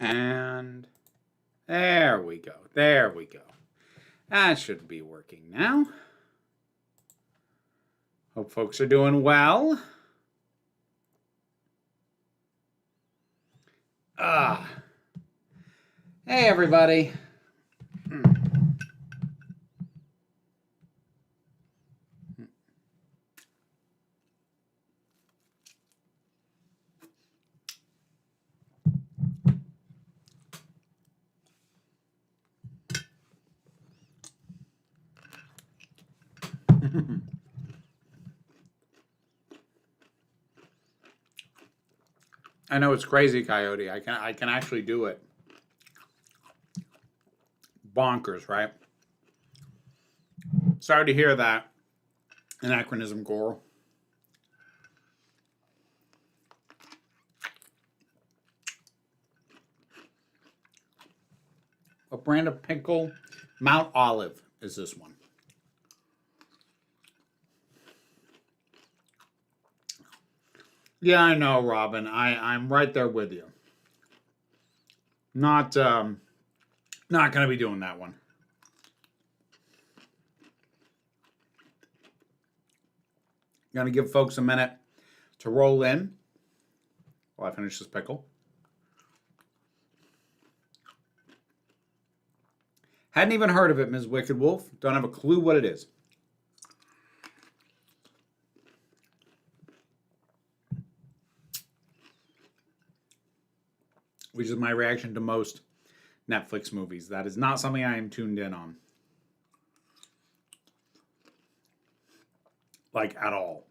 And there we go. There we go. That should be working now. Hope folks are doing well. Hey, everybody. I know it's crazy, Coyote. I can actually do it. Bonkers, right? Sorry to hear that. Anachronism, Goral. What brand of pickle? Mount Olive is this one. Yeah, I know, Robin. I'm right there with you. Not going to be doing that one. Going to give folks a minute to roll in while I finish this pickle. Hadn't even heard of it, Ms. Wicked Wolf. Don't have a clue what it is. Which is my reaction to most Netflix movies. That is not something I am tuned in on. Like, at all.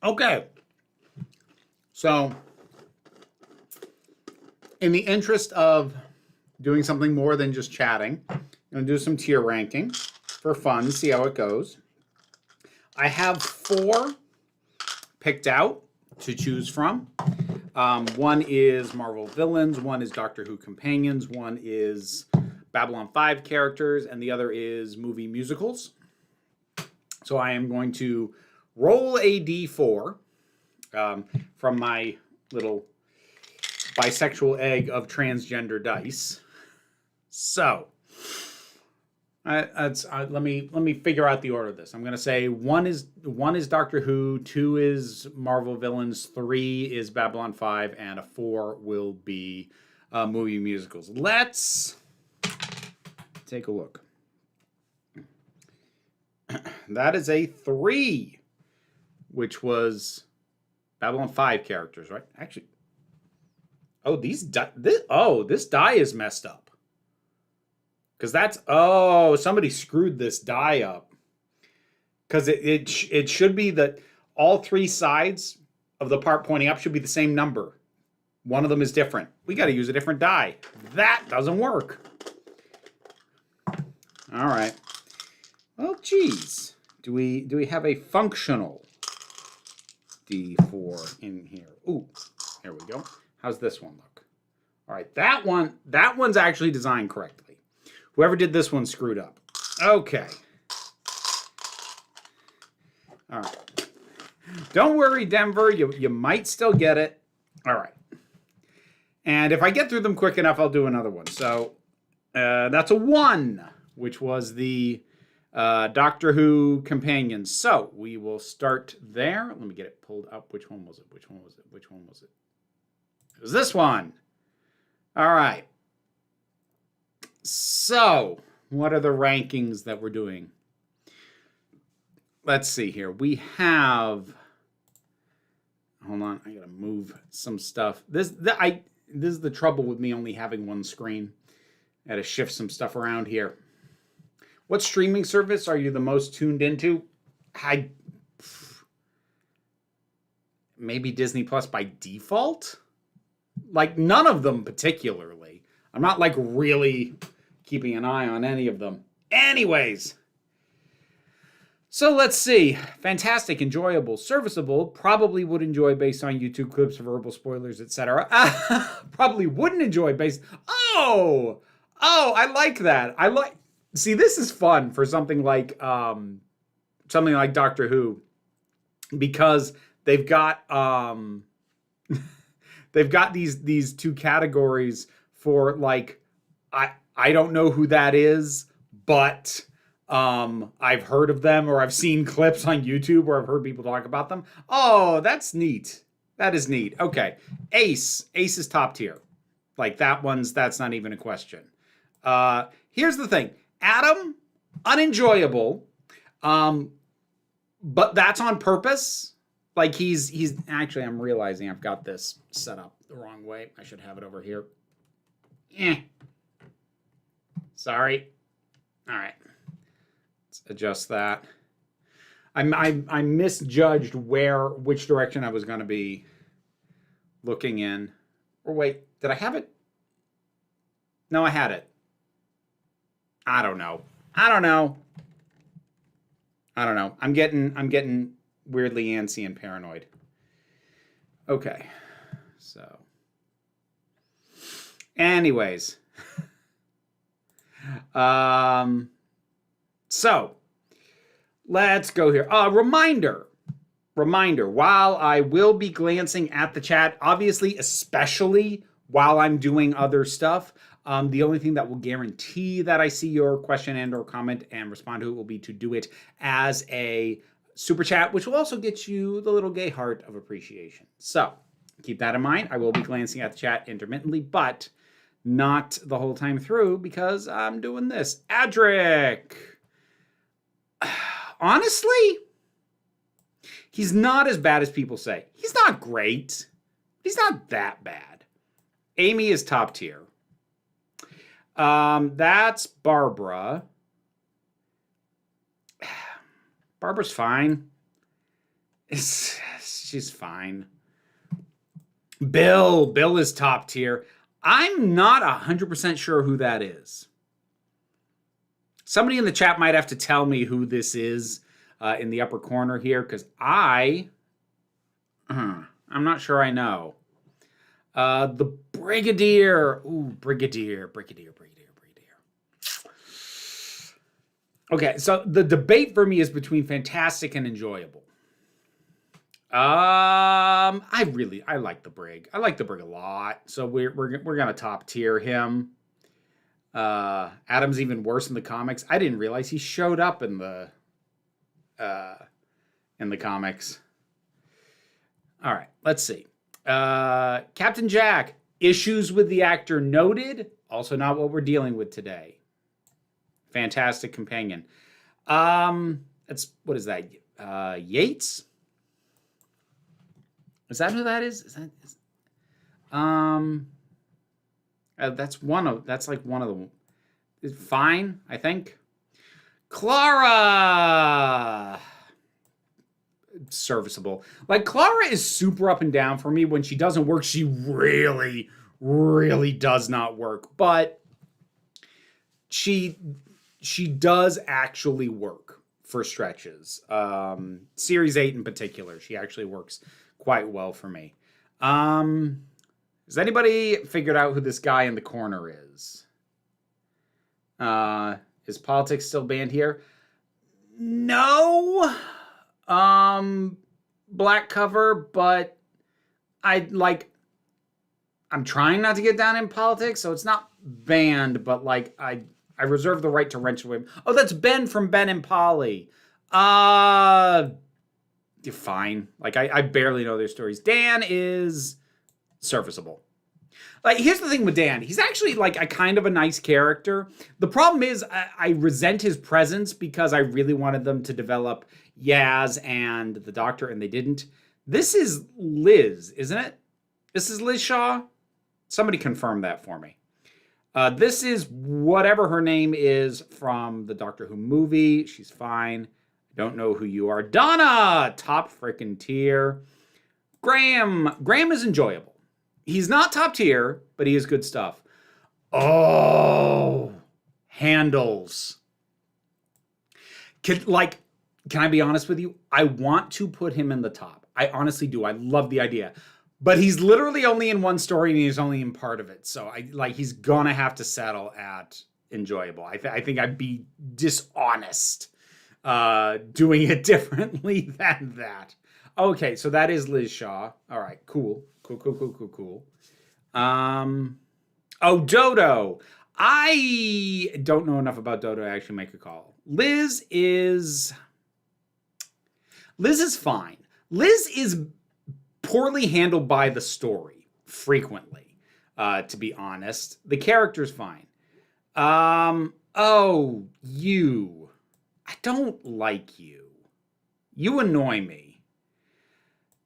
Okay. So, in the interest of doing something more than just chatting, I'm going to do some tier ranking for fun, see how it goes. I have 4 picked out to choose from. One is Marvel villains, one is Doctor Who companions, one is Babylon 5 characters, and the other is movie musicals. So I am going to roll a d4 from my little bisexual egg of transgender dice. So, let me figure out the order of this. I'm going to say one is Doctor Who, 2 is Marvel villains, 3 is Babylon 5, and a 4 will be movie musicals. Let's take a look. That is a 3, which was Babylon 5 characters, right? Actually, oh, this die is messed up. Because somebody screwed this die up. Because it should be that all 3 sides of the part pointing up should be the same number. One of them is different. We got to use a different die. That doesn't work. All right. Well, geez. Do we have a functional D4 in here? Ooh, here we go. How's this one look? All right, that one's actually designed correctly. Whoever did this one screwed up. Okay. All right. Don't worry, Denver. You might still get it. All right. And if I get through them quick enough, I'll do another one. So that's a 1, which was the Doctor Who companions. So we will start there. Let me get it pulled up. Which one was it? Which one was it? Which one was it? It was this one. All right. So, what are the rankings that we're doing? Let's see here. We have... Hold on. I got to move some stuff. This is the trouble with me only having one screen. I had to shift some stuff around here. What streaming service are you the most tuned into? Maybe Disney Plus by default? Like, none of them particularly. I'm not, like, really keeping an eye on any of them. Anyways. So, let's see. Fantastic, enjoyable, serviceable. Probably would enjoy based on YouTube clips, verbal spoilers, etc. Probably wouldn't enjoy based... Oh! Oh, I like that. See, this is fun for something like Doctor Who, because they've got they've got these two categories for like, I don't know who that is, but I've heard of them, or I've seen clips on YouTube, or I've heard people talk about them. Oh, that's neat. That is neat. Okay. Ace is top tier. Like that's not even a question. Here's the thing. Adam, unenjoyable. But that's on purpose. Like he's actually, I'm realizing I've got this set up the wrong way. I should have it over here. Sorry. All right. Let's adjust that. I misjudged which direction I was going to be looking in. Or wait, did I have it? No, I had it. I don't know. I'm getting weirdly antsy and paranoid. Okay. So anyways. So let's go here. Reminder, while I will be glancing at the chat, obviously, especially while I'm doing other stuff, the only thing that will guarantee that I see your question and or comment and respond to it will be to do it as a super chat, which will also get you the little gay heart of appreciation. So keep that in mind. I will be glancing at the chat intermittently, but not the whole time through because I'm doing this. Adric. Honestly, he's not as bad as people say. He's not great. He's not that bad. Amy is top tier. That's Barbara. Barbara's fine. She's fine. Bill is top tier. I'm not 100% sure who that is. Somebody in the chat might have to tell me who this is in the upper corner here, because I'm not sure I know. The Brigadier. Ooh, Brigadier. Okay, so the debate for me is between fantastic and enjoyable. I like the Brig. I like the Brig a lot. So we're gonna top tier him. Adam's even worse in the comics. I didn't realize he showed up in the comics. All right, let's see. Captain Jack, issues with the actor noted. Also not what we're dealing with today. Fantastic companion. What is that? Yates? Is that who that is? That's like one of the. It's fine, I think. Clara, serviceable. Like Clara is super up and down for me. When she doesn't work, she really, really does not work. But she does actually work for stretches. Series 8 in particular, she actually works quite well for me. Has anybody figured out who this guy in the corner is? Is politics still banned here? No. Black cover, but I'm trying not to get down in politics, so it's not banned, but like I reserve the right to wrench away. Oh, that's Ben from Ben and Polly. You're fine. Like I barely know their stories. Dan is serviceable. Like, here's the thing with Dan. He's actually like a kind of a nice character. The problem is I resent his presence because I really wanted them to develop Yaz and the Doctor, and they didn't. This is Liz, isn't it? This is Liz Shaw? Somebody confirm that for me. This is whatever her name is from the Doctor Who movie. She's fine. Don't know who you are. Donna, top freaking tier. Graham is enjoyable. He's not top tier, but he is good stuff. Oh, Handles. Can I be honest with you? I want to put him in the top. I honestly do. I love the idea. But he's literally only in one story and he's only in part of it. So he's gonna have to settle at enjoyable. I think I'd be dishonest doing it differently than that. Okay, so that is Liz Shaw. All right, cool. Oh, Dodo. I don't know enough about Dodo to actually make a call. Liz is fine. Liz is poorly handled by the story frequently, to be honest. The character's fine. Oh, you. I don't like you. You annoy me.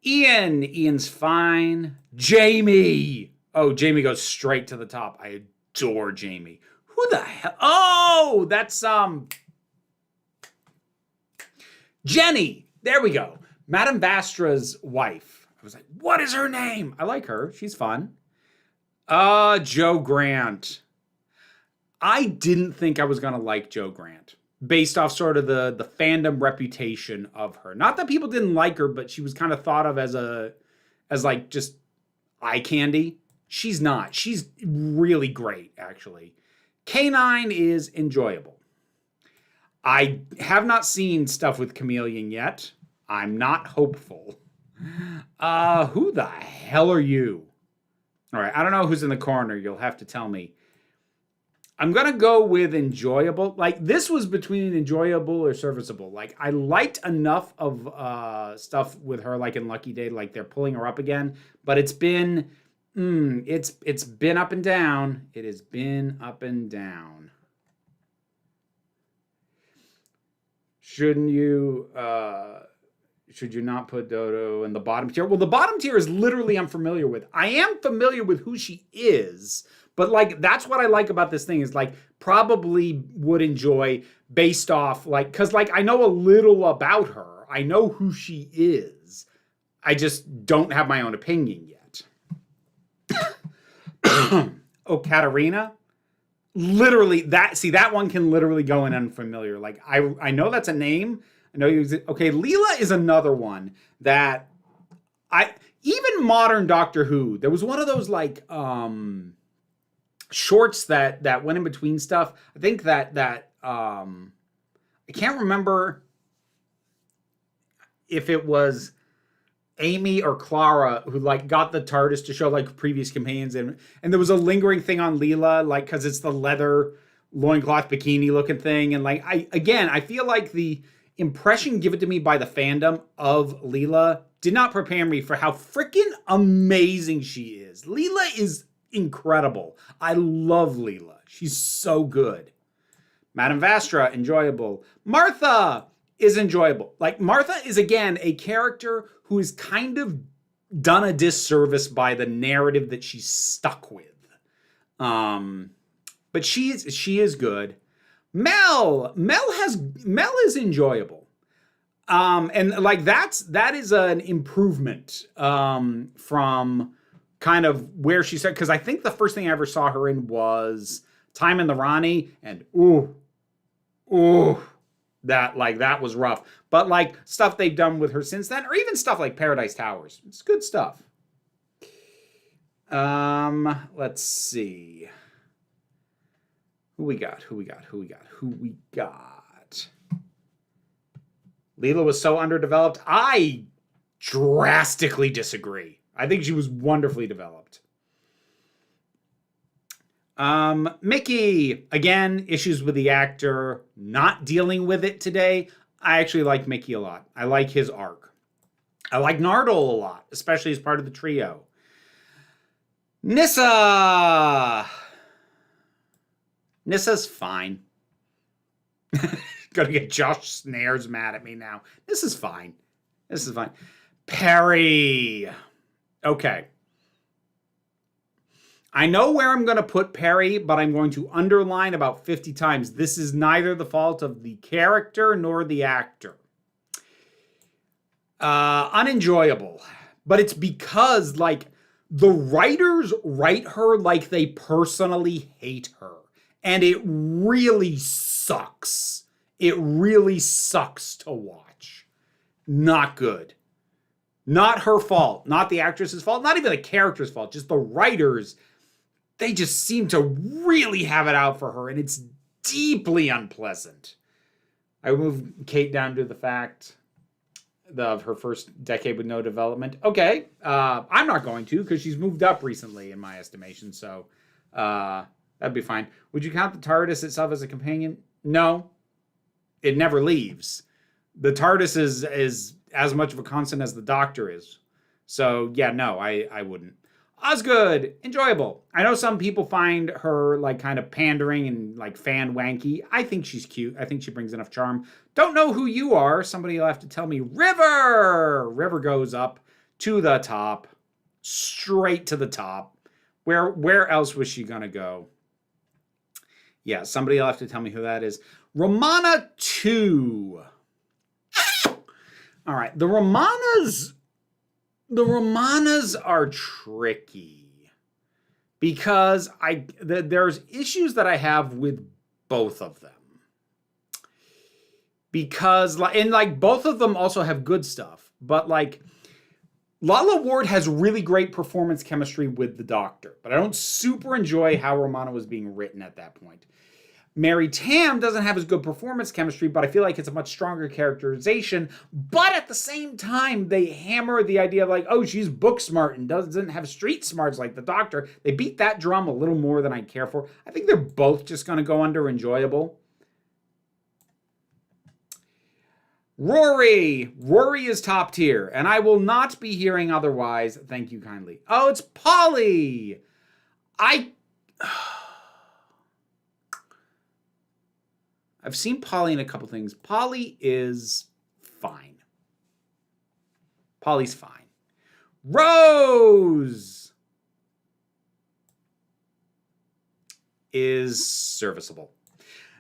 Ian's fine. Jamie. Oh, Jamie goes straight to the top. I adore Jamie. Who the hell? Oh, that's Jenny. There we go. Madame Vastra's wife. I was like, what is her name? I like her. She's fun. Joe Grant. I didn't think I was going to like Joe Grant based off sort of the fandom reputation of her. Not that people didn't like her, but she was kind of thought of as like just eye candy. She's not. She's really great, actually. K9 is enjoyable. I have not seen stuff with Chameleon yet. I'm not hopeful. Who the hell are you? All right, I don't know who's in the corner. You'll have to tell me. I'm going to go with enjoyable. Like, this was between enjoyable or serviceable. Like, I liked enough of stuff with her, like in Lucky Day, like they're pulling her up again. But it's been, it's been up and down. It has been up and down. Should you not put Dodo in the bottom tier? Well, the bottom tier is literally unfamiliar with. I am familiar with who she is, but like that's what I like about this thing is like probably would enjoy based off like because like I know a little about her. I know who she is. I just don't have my own opinion yet. Oh, Katarina. Literally that one can literally go in unfamiliar. Like I know that's a name. I know okay, Leela is another one that even modern Doctor Who, there was one of those like shorts that went in between stuff. I think that I can't remember if it was Amy or Clara who like got the TARDIS to show like previous companions and there was a lingering thing on Leela like because it's the leather loincloth bikini looking thing and like I feel like the impression given to me by the fandom of Leela did not prepare me for how freaking amazing she is. Leela is incredible. I love Leela. She's so good. Madame Vastra, enjoyable. Martha is enjoyable. Like Martha is again a character who is kind of done a disservice by the narrative that she's stuck with. But she is good. Mel is enjoyable. And like that is an improvement from kind of where she said, because I think the first thing I ever saw her in was Time in the Rani, and that was rough. But like stuff they've done with her since then, or even stuff like Paradise Towers, it's good stuff. Let's see. Who we got? Leela was so underdeveloped. I drastically disagree. I think she was wonderfully developed. Mickey, again, issues with the actor, not dealing with it today. I actually like Mickey a lot. I like his arc. I like Nardole a lot, especially as part of the trio. Nissa's fine. Gonna get Josh Snares mad at me now. This is fine. Perry. Okay. I know where I'm going to put Perry, but I'm going to underline about 50 times. This is neither the fault of the character nor the actor. Unenjoyable. But it's because, like, the writers write her like they personally hate her. And it really sucks. It really sucks to watch. Not good. Not her fault, not the actress's fault, not even the character's fault, just the writers. They just seem to really have it out for her, and it's deeply unpleasant. I move Kate down to the fact of her first decade with no development. Okay, I'm not going to, because she's moved up recently in my estimation, so that'd be fine. Would you count the TARDIS itself as a companion? No, it never leaves. The TARDIS is as much of a constant as the Doctor is. So yeah, no, I wouldn't. Osgood, enjoyable. I know some people find her like kind of pandering and like fan wanky. I think she's cute. I think she brings enough charm. Don't know who you are. Somebody will have to tell me. River! River goes up to the top. Straight to the top. Where else was she gonna go? Yeah, somebody will have to tell me who that is. Romana 2. All right, the Romanas are tricky because there's issues that I have with both of them. Because both of them also have good stuff, but like Lala Ward has really great performance chemistry with the Doctor, but I don't super enjoy how Romana was being written at that point. Mary Tam doesn't have as good performance chemistry, but I feel like it's a much stronger characterization. But at the same time, they hammer the idea of like, oh, she's book smart and doesn't have street smarts like the Doctor. They beat that drum a little more than I care for. I think they're both just going to go under enjoyable. Rory. Rory is top tier, and I will not be hearing otherwise. Thank you kindly. Oh, it's Polly. I've seen Polly in a couple things. Polly is fine. Polly's fine. Rose is serviceable.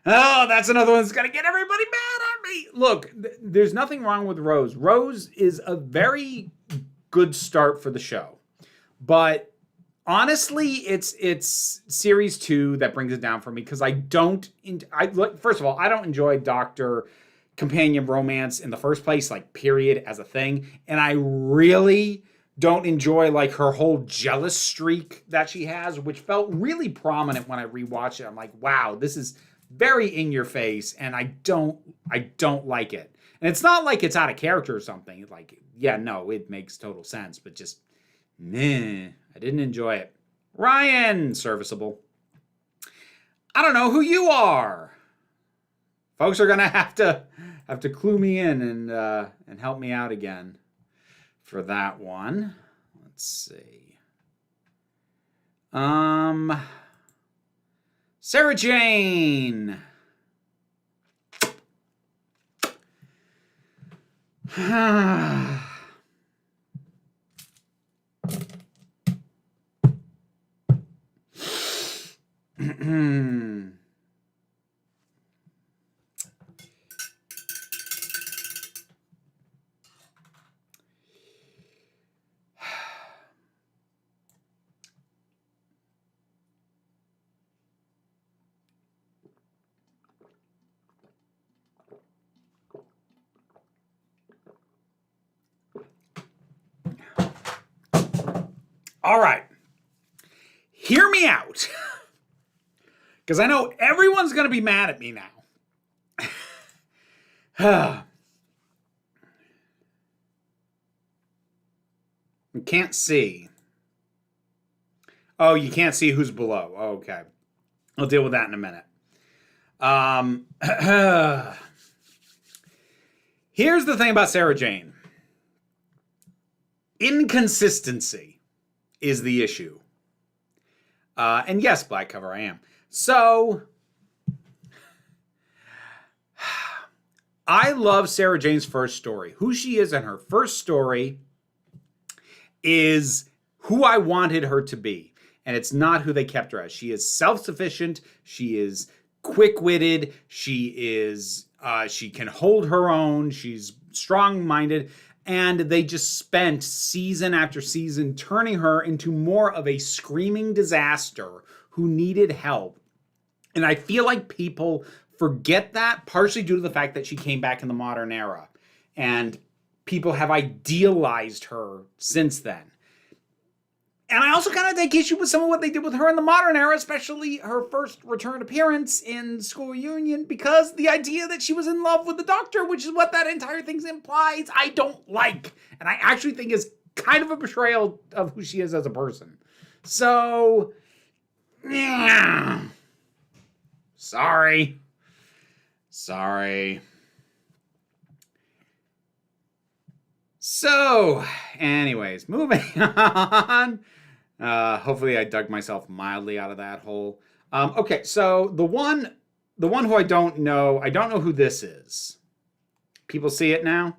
Oh, that's another one that's going to get everybody mad at me. Look, there's nothing wrong with Rose. Rose is a very good start for the show. But honestly, it's series 2 that brings it down for me because first of all, I don't enjoy Doctor companion romance in the first place, like period as a thing. And I really don't enjoy like her whole jealous streak that she has, which felt really prominent when I rewatched it. I'm like, wow, this is very in your face. And I don't like it. And it's not like it's out of character or something. Like, yeah, no, it makes total sense, but just meh. I didn't enjoy it. Ryan, serviceable. I don't know who you are. Folks are gonna have to clue me in and help me out again for that one. Let's see. Sarah Jane. All right. Hear me out. Because I know everyone's going to be mad at me now. You can't see. Oh, you can't see who's below. Oh, okay. I'll deal with that in a minute. Here's the thing about Sarah Jane. Inconsistency is the issue. And yes, Black Cover, I am. So, I love Sarah Jane's first story. Who she is in her first story is who I wanted her to be. And it's not who they kept her as. She is self-sufficient. She is quick-witted. She can hold her own. She's strong-minded. And they just spent season after season turning her into more of a screaming disaster who needed help. And I feel like people forget that, partially due to the fact that she came back in the modern era. And people have idealized her since then. And I also kind of take issue with some of what they did with her in the modern era, especially her first return appearance in School Reunion, because the idea that she was in love with the Doctor, which is what that entire thing implies, I don't like. And I actually think is kind of a betrayal of who she is as a person. So, yeah. Sorry. So, anyways, moving on. Hopefully I dug myself mildly out of that hole. Okay, so the one who I don't know who this is. People see it now?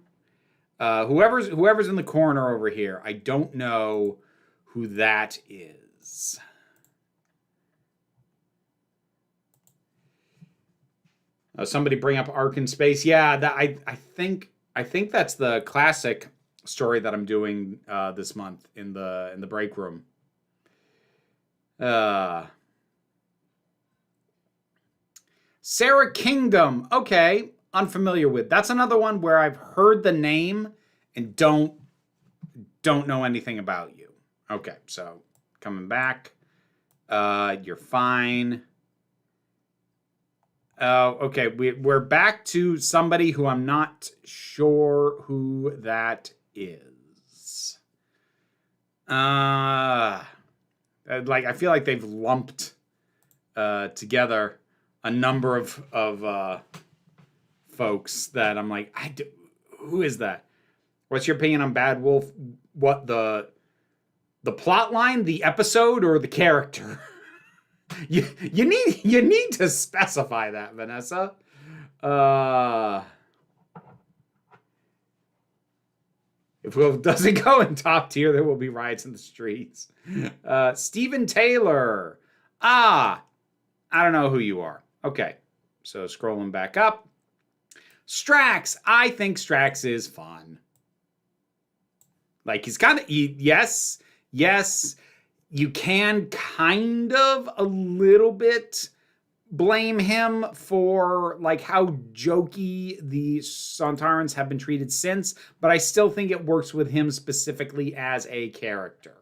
Whoever's in the corner over here, I don't know who that is. Somebody bring up Ark in Space. Yeah, that I think that's the classic story that I'm doing this month in the break room. Sarah Kingdom. Okay, unfamiliar with. That's another one where I've heard the name and don't know anything about you. Okay, so coming back. You're fine. Okay, we're back to somebody who I'm not sure who that is. I feel like they've lumped together a number of folks that I'm like, who is that? What's your opinion on Bad Wolf? What the plot line, the episode, or the character? You need to specify that, Vanessa. If Wolf doesn't go in top tier, there will be riots in the streets. Stephen Taylor. I don't know who you are. Okay, so scrolling back up. Strax. I think Strax is fun. Like, he's kind of... Yes. You can kind of a little bit blame him for like how jokey the Sontarans have been treated since, but I still think it works with him specifically as a character.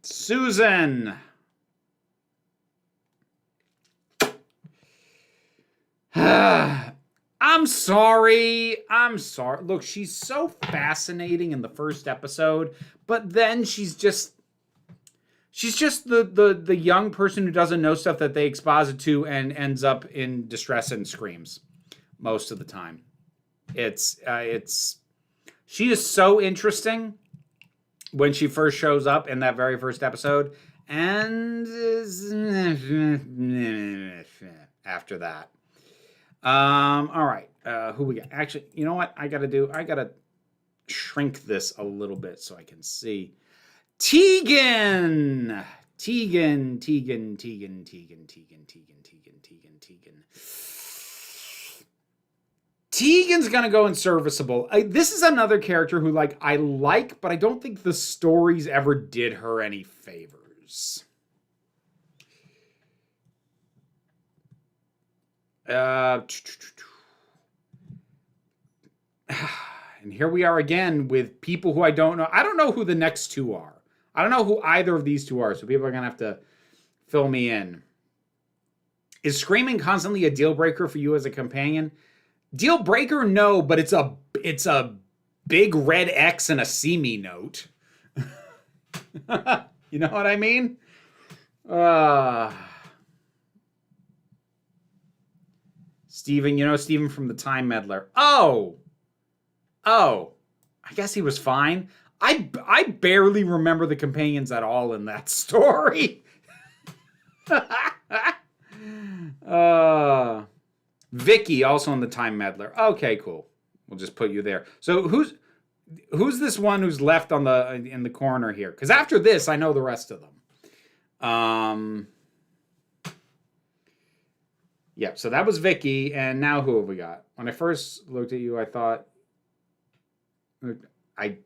Susan. I'm sorry. Look, she's so fascinating in the first episode, but then she's just the young person who doesn't know stuff that they exposit to and ends up in distress and screams most of the time. She is so interesting when she first shows up in that very first episode, and after that. All right. Who we got? Actually, you know what I gotta shrink this a little bit so I can see. Tegan. Tegan's gonna go in serviceable. This is another character who I like, but I don't think the stories ever did her any favors. And here we are again with people who I don't know. I don't know who the next two are. I don't know who either of these two are, so people are going to have to fill me in. Is screaming constantly a deal breaker for you as a companion? Deal breaker, no, but it's a big red X and a see me note. You know what I mean? Steven, Steven from the Time Meddler. Oh, I guess he was fine. I barely remember the companions at all in that story. Vicky, also in the Time Meddler. Okay, cool. We'll just put you there. So who's this one who's left in the corner here? Because after this, I know the rest of them. Yeah, so that was Vicky, and now who have we got? When I first looked at you, I thought... I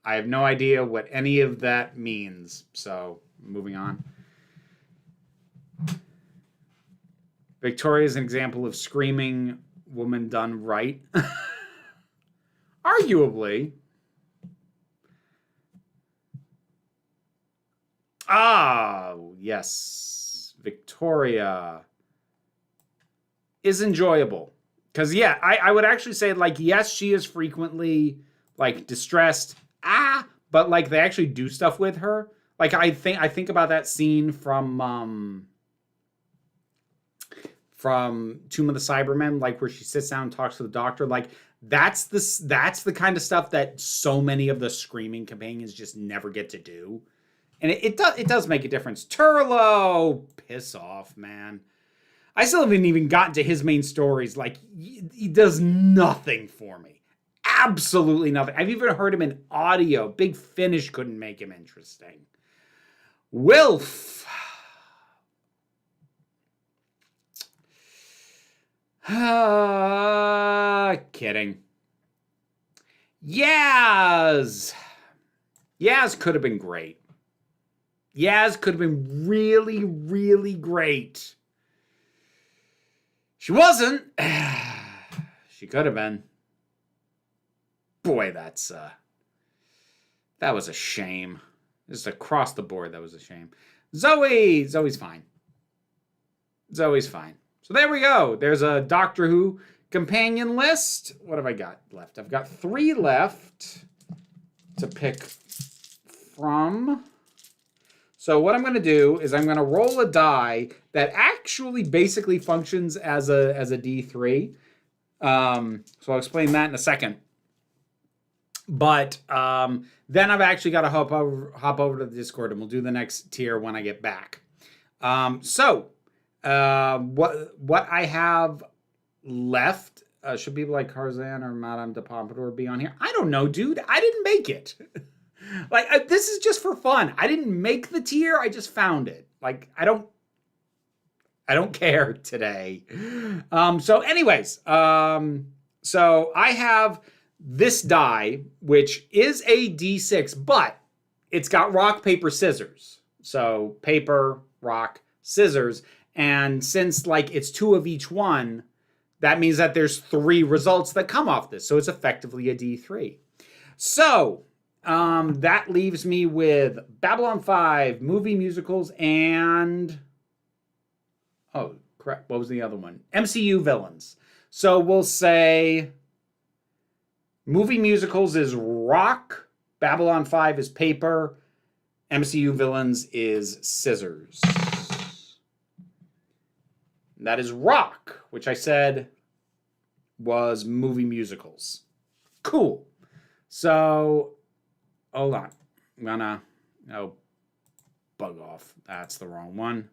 have no idea what any of that means, so moving on. Victoria is an example of screaming woman done right. Arguably. Ah, yes. Victoria is enjoyable. Because, yeah, I would actually say, like, yes, she is frequently, like, distressed. But, like, they actually do stuff with her. Like, I think about that scene from Tomb of the Cybermen, like, where she sits down and talks to the doctor. Like, that's the kind of stuff that so many of the screaming companions just never get to do. And it does make a difference. Turlo, piss off, man. I still haven't even gotten to his main stories. Like, he does nothing for me. Absolutely nothing. I've even heard him in audio. Big Finish couldn't make him interesting. Wilf. Kidding. Yaz. Yaz could have been great. Yaz could have been really, really great. She wasn't. She could have been. Boy, that was a shame. Just across the board, that was a shame. Zoe's fine. Zoe's fine. So there we go. There's a Doctor Who companion list. What have I got left? I've got 3 left to pick from. So what I'm going to do is I'm going to roll a die that actually basically functions as a D3. So I'll explain that in a second. But then I've actually got to hop over to the Discord, and we'll do the next tier when I get back. What I have left, should people like Tarzan or Madame de Pompadour be on here? I don't know, dude. I didn't make it. Like, this is just for fun. I didn't make the tier. I just found it. Like, I don't care today. So anyways, so I have this die, which is a D6, but it's got rock, paper, scissors. So paper, rock, scissors. And since, like, it's 2 of each one, that means that there's 3 results that come off this. So it's effectively a D3. So that leaves me with Babylon 5, movie musicals, and... oh, crap. What was the other one? MCU villains. So we'll say movie musicals is rock, Babylon 5 is paper, MCU villains is scissors. That is rock, which I said was movie musicals. Cool. So, hold on. I'm gonna... oh, bug off. That's the wrong one.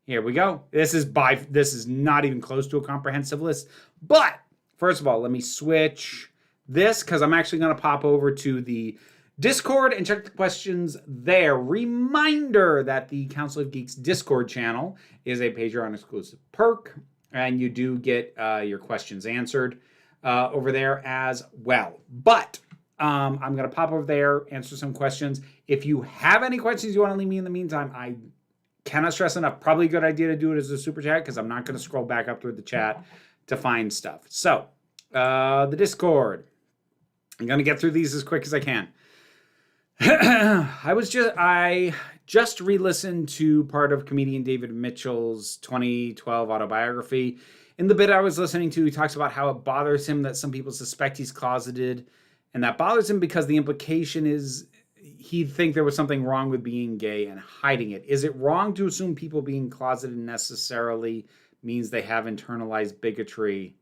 Here we go. This is not even close to a comprehensive list. But, first of all, let me switch this, because I'm actually going to pop over to the Discord and check the questions there. Reminder that the Council of Geeks Discord channel is a Patreon exclusive perk, and you do get your questions answered over there as well. But I'm going to pop over there, answer some questions. If you have any questions you want to leave me in the meantime, I cannot stress enough, probably a good idea to do it as a super chat, because I'm not going to scroll back up through the chat to find stuff. So, the Discord. I'm going to get through these as quick as I can. I just re-listened to part of comedian David Mitchell's 2012 autobiography. In the bit I was listening to, he talks about how it bothers him that some people suspect he's closeted, and that bothers him because the implication is he'd think there was something wrong with being gay and hiding it. Is it wrong to assume people being closeted necessarily means they have internalized bigotry?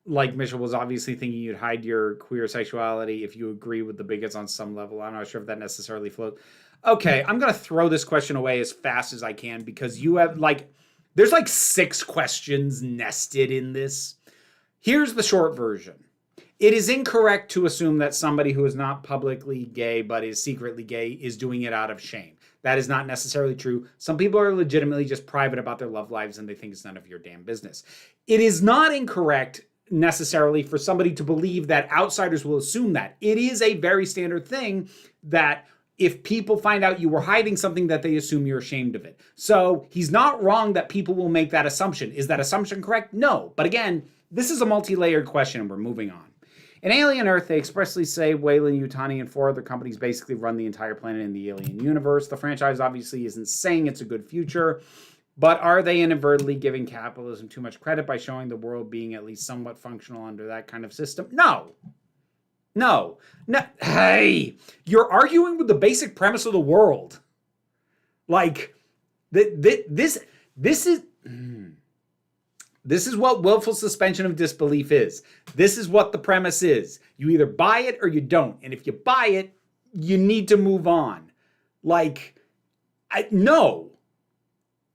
Like Mitchell was obviously thinking you'd hide your queer sexuality if you agree with the bigots on some level. I'm not sure if that necessarily flows. Okay, I'm going to throw this question away as fast as I can, because you have, like, there's like 6 questions nested in this. Here's the short version. It is incorrect to assume that somebody who is not publicly gay but is secretly gay is doing it out of shame. That is not necessarily true. Some people are legitimately just private about their love lives and they think it's none of your damn business. It is not incorrect necessarily for somebody to believe that outsiders will assume that. It is a very standard thing that if people find out you were hiding something that they assume you're ashamed of it. So he's not wrong that people will make that assumption. Is that assumption correct? No. But again, this is a multi-layered question and we're moving on. In Alien Earth, they expressly say Weyland Yutani and 4 other companies basically run the entire planet in the Alien universe. The franchise obviously isn't saying it's a good future, but are they inadvertently giving capitalism too much credit by showing the world being at least somewhat functional under that kind of system? No. No. Hey, you're arguing with the basic premise of the world. Like, this is what willful suspension of disbelief is. This is what the premise is. You either buy it or you don't. And if you buy it, you need to move on. Like, no.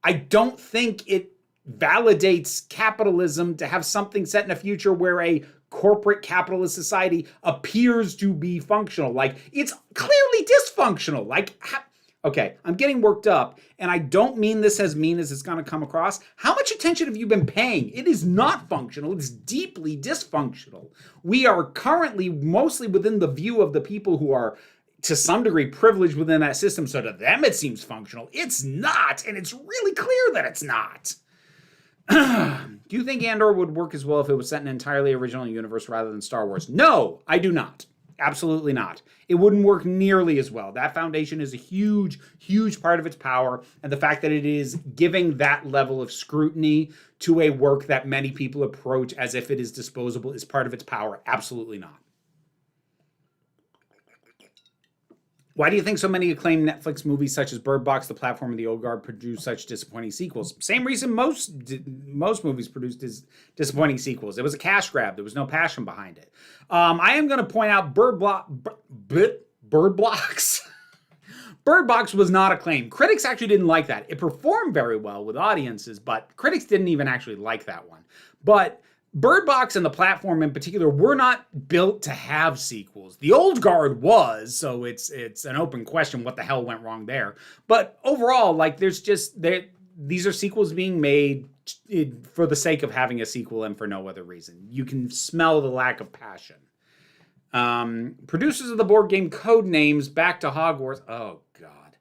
I don't think it validates capitalism to have something set in a future where a corporate capitalist society appears to be functional. Like, it's clearly dysfunctional. Like, okay, I'm getting worked up, and I don't mean this as mean as it's going to come across. How much attention have you been paying? It is not functional. It's deeply dysfunctional. We are currently mostly within the view of the people who are, to some degree, privileged within that system. So to them, it seems functional. It's not, and it's really clear that it's not. Do you think Andor would work as well if it was set in an entirely original universe rather than Star Wars? No, I do not. Absolutely not. It wouldn't work nearly as well. That foundation is a huge, huge part of its power. And the fact that it is giving that level of scrutiny to a work that many people approach as if it is disposable is part of its power. Absolutely not. Why do you think so many acclaimed Netflix movies such as Bird Box, The Platform, and The Old Guard produce such disappointing sequels? Same reason most movies produced disappointing sequels. It was a cash grab. There was no passion behind it. I am going to point out Bird Box. Bird Box was not acclaimed. Critics actually didn't like that. It performed very well with audiences, but critics didn't even actually like that one. But Bird Box and The Platform in particular were not built to have sequels. The Old Guard was, so it's an open question what the hell went wrong there. But overall, like, these are sequels being made for the sake of having a sequel and for no other reason. You can smell the lack of passion. Producers of the board game Codenames Back to Hogwarts. Oh, God.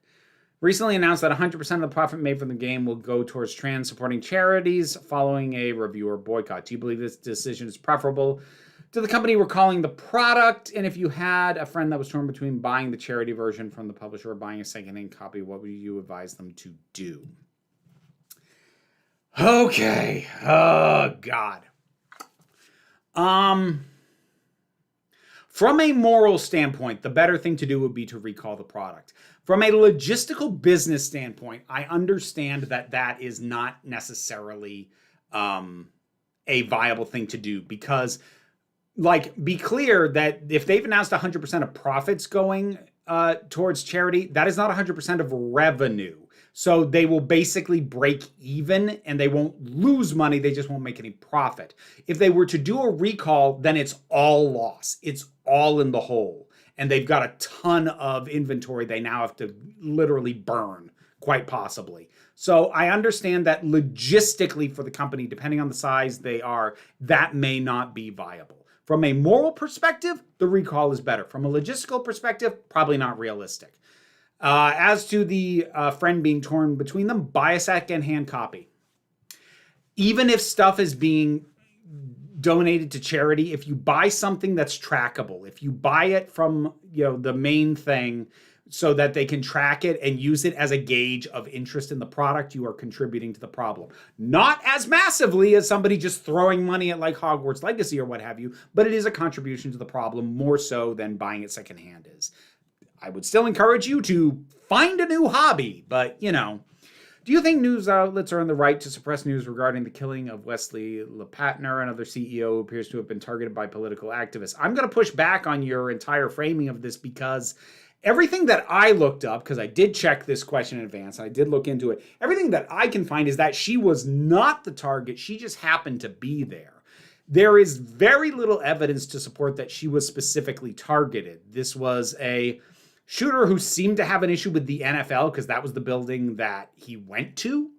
Recently announced that 100% of the profit made from the game will go towards trans supporting charities following a reviewer boycott. Do you believe this decision is preferable to the company recalling the product? And if you had a friend that was torn between buying the charity version from the publisher or buying a secondhand copy, what would you advise them to do? Okay. Oh, God. From a moral standpoint, the better thing to do would be to recall the product. From a logistical business standpoint, I understand that that is not necessarily a viable thing to do because, like, be clear that if they've announced 100% of profits going towards charity, that is not 100% of revenue. So they will basically break even and they won't lose money. They just won't make any profit. If they were to do a recall, then it's all loss. It's all in the hole. And they've got a ton of inventory they now have to literally burn, quite possibly. So I understand that logistically for the company, depending on the size they are, that may not be viable. From a moral perspective, the recall is better. From a logistical perspective, probably not realistic. As to the friend being torn between them, buy a second-hand copy. Even if stuff is being donated to charity, if you buy something that's trackable, if you buy it from, the main thing so that they can track it and use it as a gauge of interest in the product, you are contributing to the problem. Not as massively as somebody just throwing money at like Hogwarts Legacy or what have you, but it is a contribution to the problem more so than buying it secondhand is. I would still encourage you to find a new hobby, but, Do you think news outlets are in the right to suppress news regarding the killing of Wesley Lepatner, another CEO who appears to have been targeted by political activists? I'm going to push back on your entire framing of this because everything that I looked up, because I did check this question in advance, I did look into it, everything that I can find is that she was not the target, she just happened to be there. There is very little evidence to support that she was specifically targeted. This was a shooter who seemed to have an issue with the NFL because that was the building that he went to.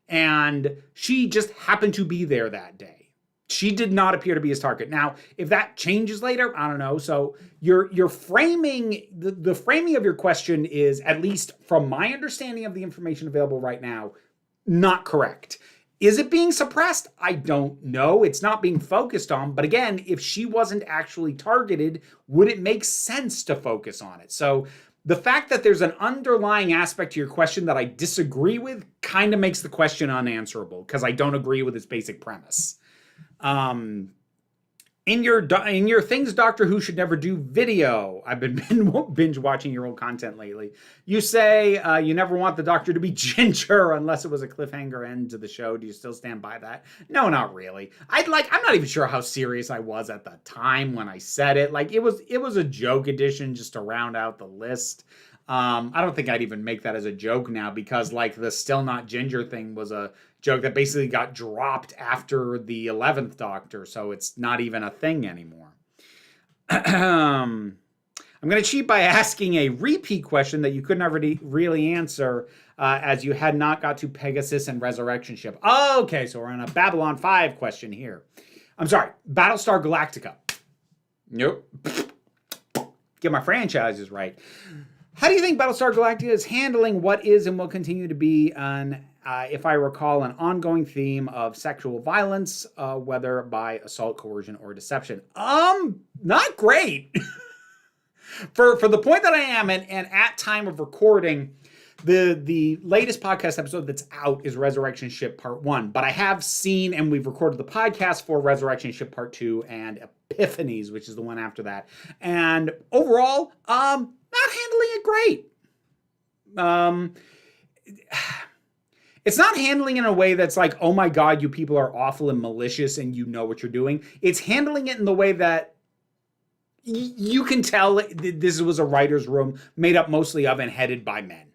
And she just happened to be there that day. She did not appear to be his target. Now, if that changes later, I don't know. So your framing, the framing of your question is, at least from my understanding of the information available right now, not correct. Is it being suppressed? I don't know. It's not being focused on. But again, if she wasn't actually targeted, would it make sense to focus on it? So the fact that there's an underlying aspect to your question that I disagree with kind of makes the question unanswerable, because I don't agree with its basic premise. In your things Doctor Who should never do video, I've been binge watching your old content lately. You say you never want the Doctor to be ginger unless it was a cliffhanger end to the show. Do you still stand by that? No, not really. I'm not even sure how serious I was at the time when I said it. Like, it was a joke edition just to round out the list. I don't think I'd even make that as a joke now, because like the still not ginger thing was a joke that basically got dropped after the 11th Doctor, so it's not even a thing anymore. I'm going to cheat by asking a repeat question that you could never really answer, as you had not got to Pegasus and Resurrection Ship. Okay, so we're on a Babylon 5 question here. I'm sorry, Battlestar Galactica. Nope. Get my franchises right. How do you think Battlestar Galactica is handling what is and will continue to be if I recall, an ongoing theme of sexual violence, whether by assault, coercion, or deception? Not great. For the point that I am, and at time of recording, the latest podcast episode that's out is Resurrection Ship Part 1. But I have seen, and we've recorded the podcast for Resurrection Ship Part 2 and Epiphanies, which is the one after that. And overall, not handling it great. It's not handling it in a way that's like, oh my God, you people are awful and malicious and you know what you're doing. It's handling it in the way that you can tell this was a writer's room made up mostly of and headed by men.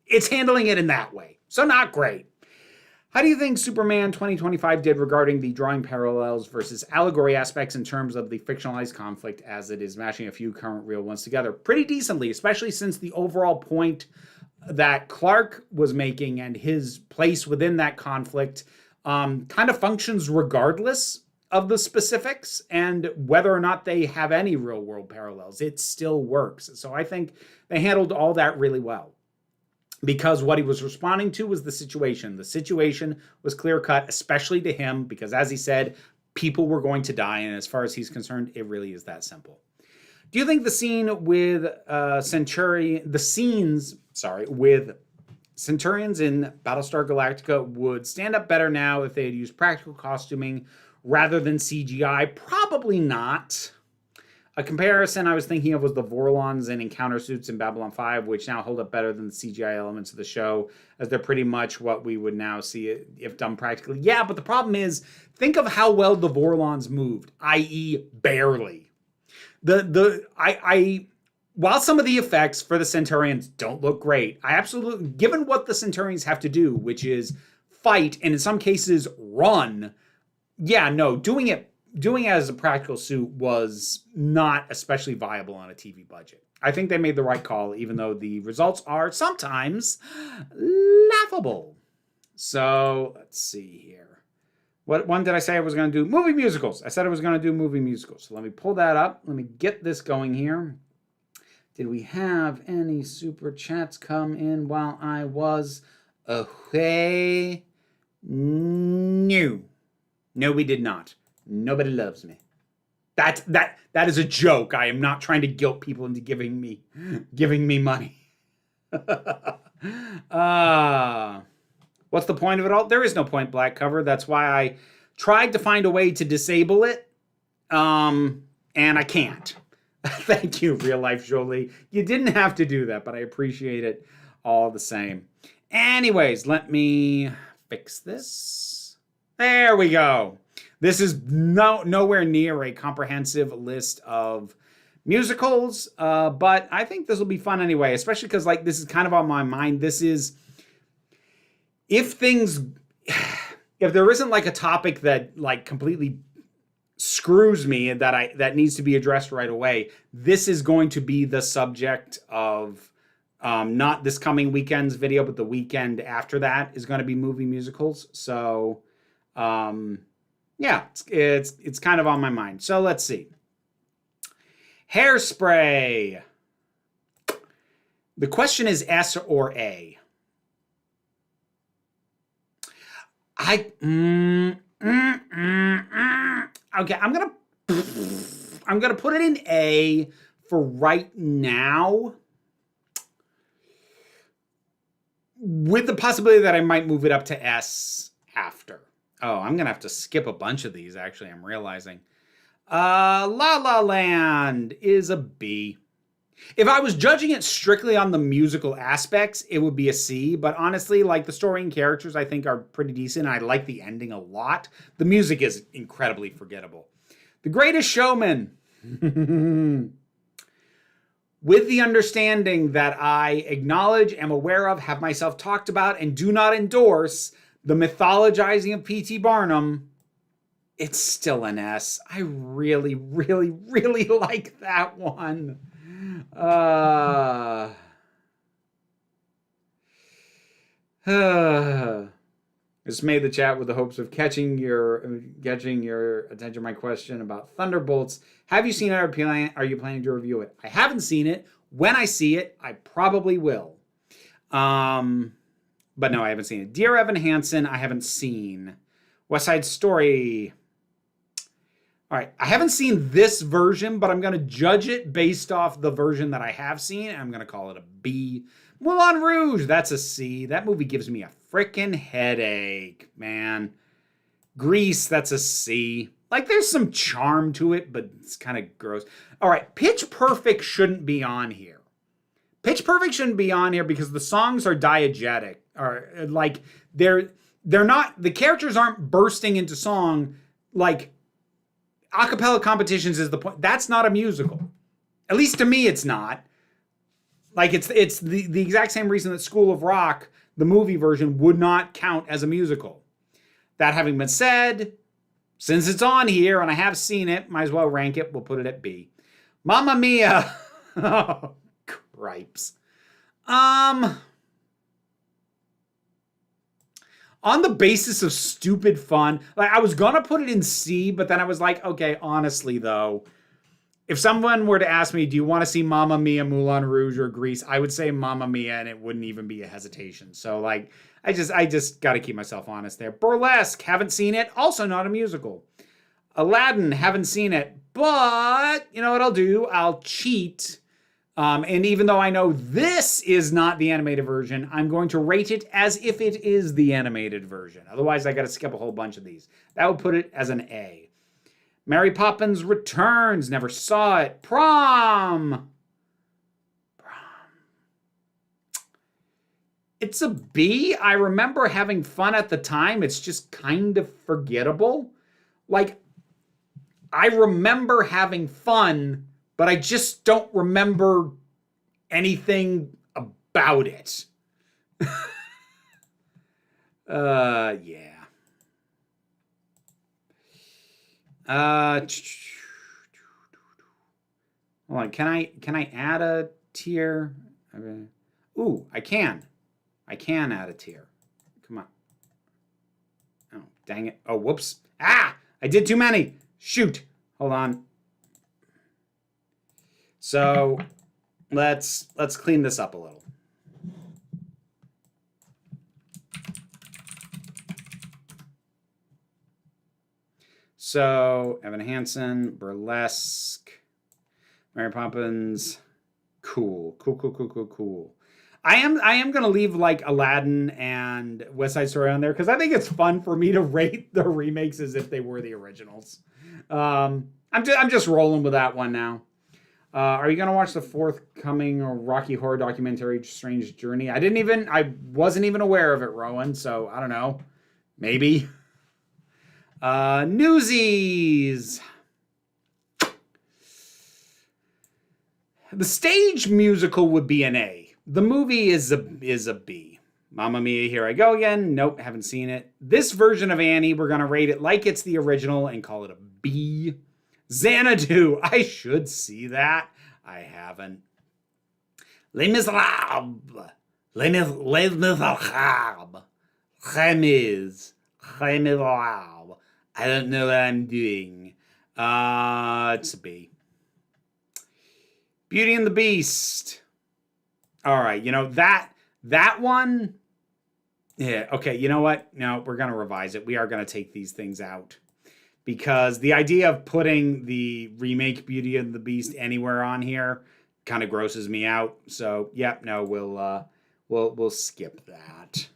It's handling it in that way. So not great. How do you think Superman 2025 did regarding the drawing parallels versus allegory aspects in terms of the fictionalized conflict, as it is mashing a few current real ones together? Pretty decently, especially since the overall point that Clark was making and his place within that conflict kind of functions regardless of the specifics and whether or not they have any real world parallels. It still works. So I think they handled all that really well, because what he was responding to was the situation. The situation was clear cut, especially to him, because as he said, people were going to die. And as far as he's concerned, it really is that simple. Do you think the scene with with Centurions in Battlestar Galactica would stand up better now if they had used practical costuming rather than CGI? Probably not. A comparison I was thinking of was the Vorlons and encounter suits in Babylon 5, which now hold up better than the CGI elements of the show, as they're pretty much what we would now see if done practically. Yeah, but the problem is, think of how well the Vorlons moved, i.e. barely. While some of the effects for the Centurions don't look great, I absolutely, given what the Centurions have to do, which is fight and in some cases run, yeah, no, doing it as a practical suit was not especially viable on a TV budget. I think they made the right call, even though the results are sometimes laughable. So let's see here. What one did I say I was going to do? Movie musicals. I said I was going to do movie musicals. So let me pull that up. Let me get this going here. Did we have any super chats come in while I was away? No. No, we did not. Nobody loves me. That is a joke. I am not trying to guilt people into giving me money. What's the point of it all? There is no point, Black Cover. That's why I tried to find a way to disable it, and I can't. Thank you, Real Life Jolie. You didn't have to do that, but I appreciate it all the same. Anyways, let me fix this. There we go. This is nowhere near a comprehensive list of musicals, but I think this will be fun anyway, especially because like this is kind of on my mind. This is if there isn't like a topic that like completely screws me that needs to be addressed right away, this is going to be the subject of not this coming weekend's video, but the weekend after that is going to be movie musicals. So Yeah, it's kind of on my mind. So let's see. Hairspray. The question is S or A. Okay, I'm gonna put it in A for right now, with the possibility that I might move it up to S after. Oh, I'm gonna have to skip a bunch of these. Actually, I'm realizing. La La Land is a B. If I was judging it strictly on the musical aspects, it would be a C. But honestly, like, the story and characters, I think, are pretty decent. I like the ending a lot. The music is incredibly forgettable. The Greatest Showman. With the understanding that I acknowledge, am aware of, have myself talked about, and do not endorse the mythologizing of P.T. Barnum, it's still an S. I really, really, really like that one. Just made the chat with the hopes of catching your attention. My question about Thunderbolts. Have you seen it? Are you planning to review it? I haven't seen it. When I see it, I probably will. But no, I haven't seen it. Dear Evan Hansen, I haven't seen. West Side Story. All right, I haven't seen this version, but I'm going to judge it based off the version that I have seen. I'm going to call it a B. Moulin Rouge, that's a C. That movie gives me a freaking headache, man. Grease, that's a C. Like, there's some charm to it, but it's kind of gross. All right, Pitch Perfect shouldn't be on here. Pitch Perfect shouldn't be on here because the songs are diegetic. Or, like, they're not, the characters aren't bursting into song. Like, a cappella competitions is the point. That's not a musical. At least to me, it's not. Like, it's the exact same reason that School of Rock, the movie version, would not count as a musical. That having been said, since it's on here and I have seen it, might as well rank it. We'll put it at B. Mamma Mia. Oh, cripes. On the basis of stupid fun, like, I was gonna put it in C, but then I was like, okay, honestly though, if someone were to ask me, do you want to see Mamma Mia, Moulin Rouge, or Grease, I would say Mamma Mia, and it wouldn't even be a hesitation. So, like, I just got to keep myself honest there. Burlesque, haven't seen it, also not a musical. Aladdin, haven't seen it, but you know what I'll do? I'll cheat. And even though I know this is not the animated version, I'm going to rate it as if it is the animated version. Otherwise, I got to skip a whole bunch of these. That would put it as an A. Mary Poppins Returns, never saw it. Prom. It's a B. I remember having fun at the time. It's just kind of forgettable. Like, I remember having fun, but I just don't remember anything about it. Yeah. Hold on. Can I add a tier? Ooh, I can. I can add a tier. Come on. Oh, dang it. Oh, whoops. Ah! I did too many. Shoot. Hold on. So let's clean this up a little. So Evan Hansen, Burlesque, Mary Poppins, cool. I am gonna leave like Aladdin and West Side Story on there because I think it's fun for me to rate the remakes as if they were the originals. I'm just rolling with that one now. Are you gonna watch the forthcoming Rocky Horror documentary Strange Journey? I wasn't even aware of it, Rowan. So I don't know. Maybe. Newsies. The stage musical would be an A. The movie is a B. Mamma Mia, Here I Go Again. Nope, haven't seen it. This version of Annie, we're going to rate it like it's the original and call it a B. Xanadu. I should see that. I haven't. Les Miserables. Les Miserables. Les Miserables. I don't know what I'm doing. It's a B. Beauty and the Beast. All right, you know, that one, yeah, okay, you know what? No, we're going to revise it. We are going to take these things out. Because the idea of putting the remake Beauty and the Beast anywhere on here kind of grosses me out. So, yep, no, we'll skip that.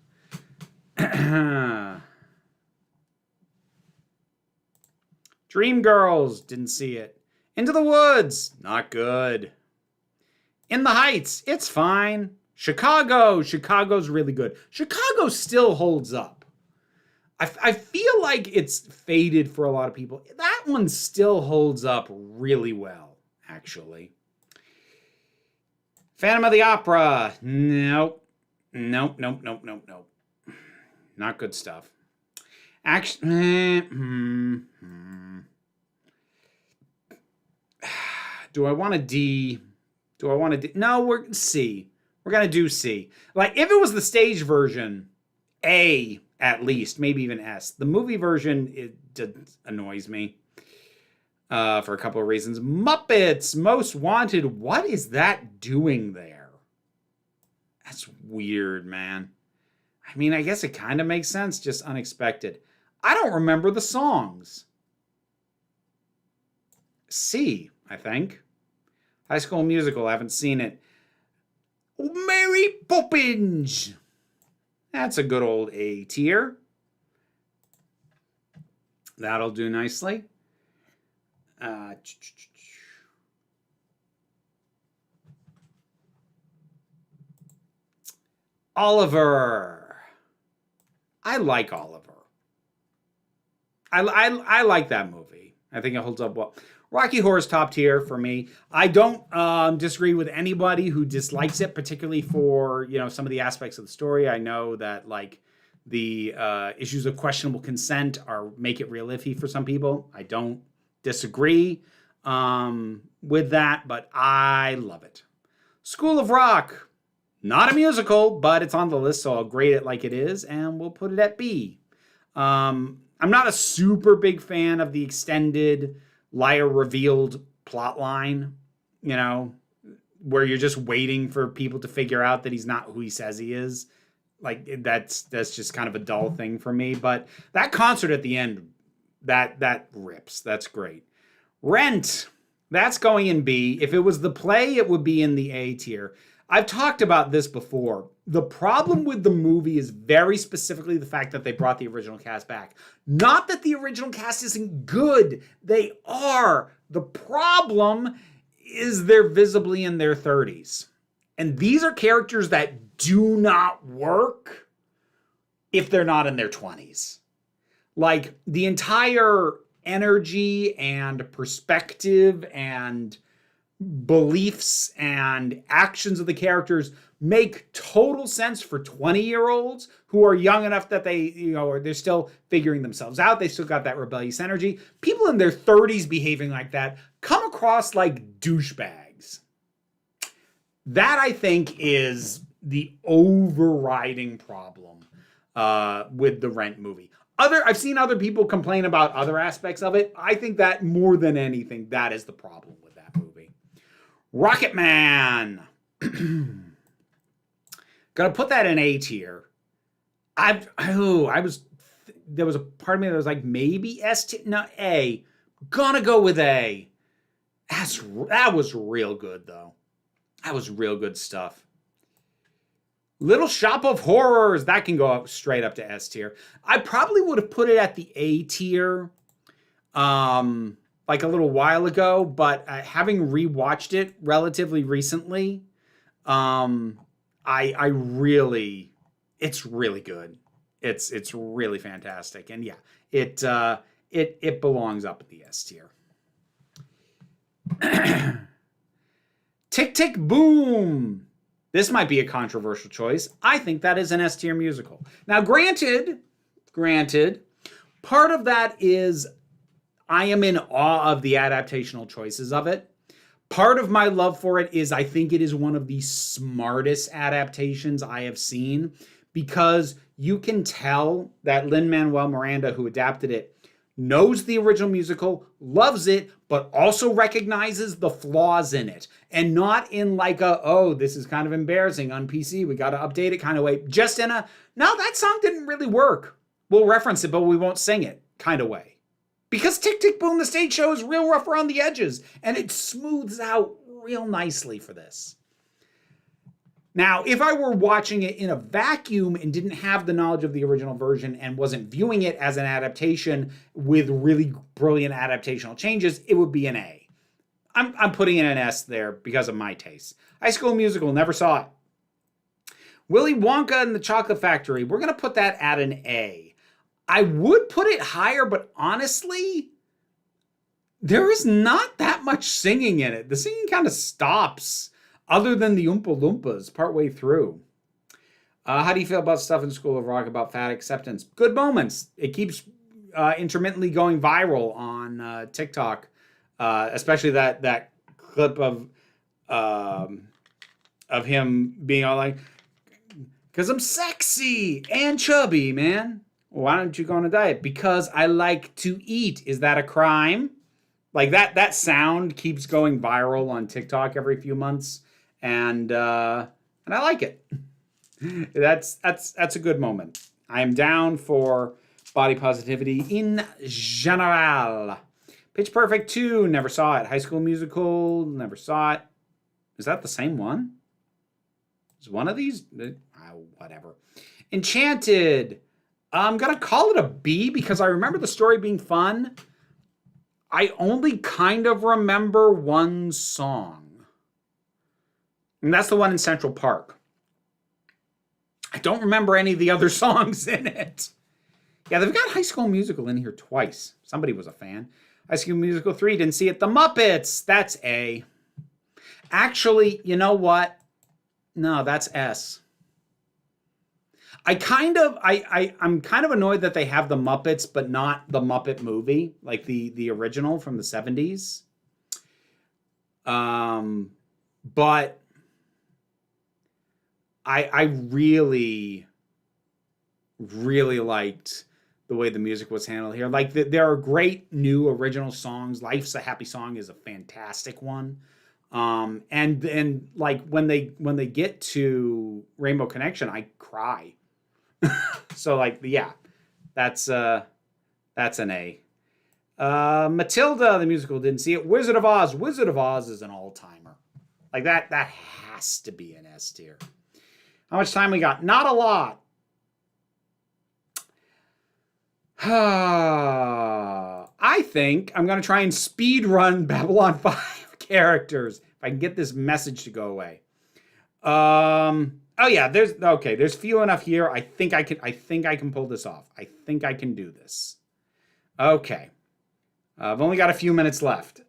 Dreamgirls, didn't see it. Into the Woods, not good. In the Heights, it's fine. Chicago's really good. Chicago still holds up. I feel like it's faded for a lot of people. That one still holds up really well, actually. Phantom of the Opera, nope. Not good stuff. Actually, do I want a D? Do I want a D? No, we're C. We're going to do C. Like, if it was the stage version, A at least, maybe even S. The movie version, it annoys me for a couple of reasons. Muppets Most Wanted. What is that doing there? That's weird, man. I mean, I guess it kind of makes sense, just unexpected. I don't remember the songs. C, I think. High School Musical, I haven't seen it. Mary Poppins. That's a good old A tier. That'll do nicely. Oliver. I like Oliver. I like that movie. I think it holds up well. Rocky Horror's top tier for me. I don't disagree with anybody who dislikes it, particularly for, you know, some of the aspects of the story. I know that, like, the issues of questionable consent make it real iffy for some people. I don't disagree with that, but I love it. School of Rock, not a musical, but it's on the list, so I'll grade it like it is, and we'll put it at B. I'm not a super big fan of the extended liar revealed plot line, you know, where you're just waiting for people to figure out that he's not who he says he is. Like, that's just kind of a dull thing for me. But that concert at the end, that rips. That's great. Rent, that's going in B. If it was the play, it would be in the A tier. I've talked about this before. The problem with the movie is very specifically the fact that they brought the original cast back. Not that the original cast isn't good. They are. The problem is they're visibly in their 30s. And these are characters that do not work if they're not in their 20s. Like, the entire energy and perspective and beliefs and actions of the characters make total sense for 20-year-olds who are young enough that they, you know, they're still figuring themselves out. They still got that rebellious energy. People in their 30s behaving like that come across like douchebags. That, I think, is the overriding problem with the Rent movie. I've seen other people complain about other aspects of it. I think that more than anything, that is the problem with that movie. Rocket Man. Gonna put that in A tier. There was a part of me that was like, maybe S tier. No, A. Gonna go with A. That was real good, though. That was real good stuff. Little Shop of Horrors. That can go up straight up to S tier. I probably would have put it at the A tier like a little while ago, but having rewatched it relatively recently, I really, it's really good. It's really fantastic. And yeah, it belongs up at the S tier. Tick, Tick, Boom. This might be a controversial choice. I think that is an S tier musical. Now, granted, part of that is I am in awe of the adaptational choices of it. Part of my love for it is I think it is one of the smartest adaptations I have seen, because you can tell that Lin-Manuel Miranda, who adapted it, knows the original musical, loves it, but also recognizes the flaws in it. And not in like a, oh, this is kind of embarrassing on PC, we got to update it kind of way. Just in a, no, that song didn't really work. We'll reference it, but we won't sing it kind of way. Because Tick, Tick, Boom, the stage show is real rough around the edges. And it smooths out real nicely for this. Now, if I were watching it in a vacuum and didn't have the knowledge of the original version and wasn't viewing it as an adaptation with really brilliant adaptational changes, it would be an A. I'm putting in an S there because of my taste. High School Musical, never saw it. Willy Wonka and the Chocolate Factory, we're going to put that at an A. I would put it higher, but honestly, there is not that much singing in it. The singing kind of stops. Other than the Oompa Loompas partway through. How do you feel about stuff in School of Rock about fat acceptance? Good moments. It keeps intermittently going viral on TikTok, especially that clip of him being all like, "'Cause I'm sexy and chubby, man. Why don't you go on a diet? Because I like to eat. Is that a crime?" Like that sound keeps going viral on TikTok every few months. And I like it. That's a good moment. I am down for body positivity in general. Pitch Perfect 2, never saw it. High School Musical, never saw it. Is that the same one? Is one of these? Whatever. Enchanted. I'm going to call it a B because I remember the story being fun. I only kind of remember one song. And that's the one in Central Park. I don't remember any of the other songs in it. Yeah, they've got High School Musical in here twice. Somebody was a fan. High School Musical 3, didn't see it. The Muppets, that's A. Actually, you know what? No, that's S. I'm kind of annoyed that they have the Muppets, but not the Muppet movie, like the original from the 70s. But I really, really liked the way the music was handled here. Like there are great new original songs. Life's a Happy Song is a fantastic one. And like when they get to Rainbow Connection, I cry. So like, yeah, that's an A. Matilda, the musical, didn't see it. Wizard of Oz. Wizard of Oz is an all-timer. Like that has to be an S tier. How much time we got? Not a lot. I think I'm going to try and speed run Babylon 5 characters if I can get this message to go away. Oh yeah, there's few enough here. I think I can pull this off. I think I can do this. Okay. I've only got a few minutes left.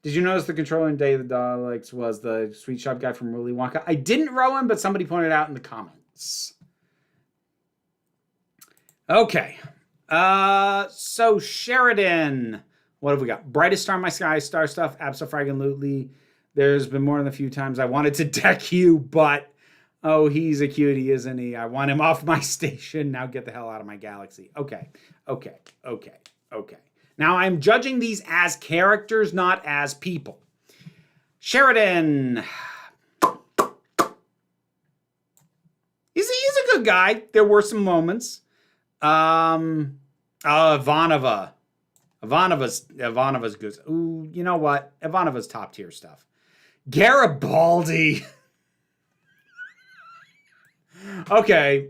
Did you notice the controller in Day of the Daleks was the sweet shop guy from Willy Wonka? I didn't, Rowan, but somebody pointed out in the comments. Okay. So Sheridan. What have we got? Brightest Star in My Sky, Star Stuff, Abso-Fraggin-Lutely. There's been more than a few times I wanted to deck you, but oh, he's a cutie, isn't he? I want him off my station. Now get the hell out of my galaxy. Okay. Now I'm judging these as characters, not as people. Sheridan. He's a good guy. There were some moments. Ivanova. Ivanova's good. Ooh, you know what? Ivanova's top tier stuff. Garibaldi. Okay.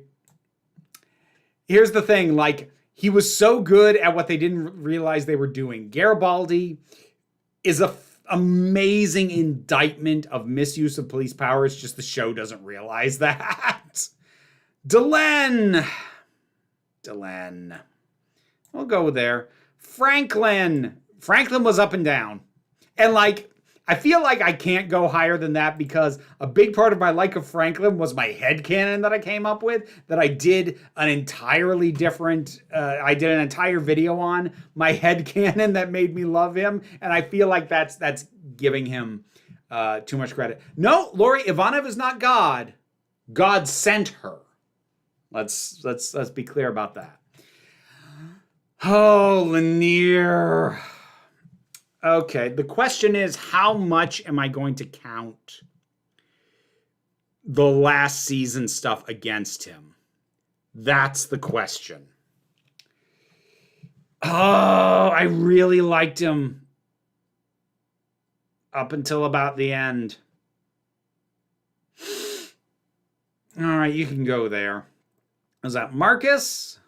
Here's the thing. Like, he was so good at what they didn't realize they were doing. Garibaldi is an amazing indictment of misuse of police power. It's just the show doesn't realize that. Delenn. We'll go there. Franklin was up and down. And like, I feel like I can't go higher than that because a big part of my like of Franklin was my headcanon that I came up with, that I did an entirely different, I did an entire video on my headcanon that made me love him. And I feel like that's giving him too much credit. No, Lori, Ivanov is not God. God sent her. Let's be clear about that. Oh, Lanier. Okay, the question is, how much am I going to count the last season stuff against him? That's the question. Oh, I really liked him up until about the end. All right, you can go there. Is that Marcus?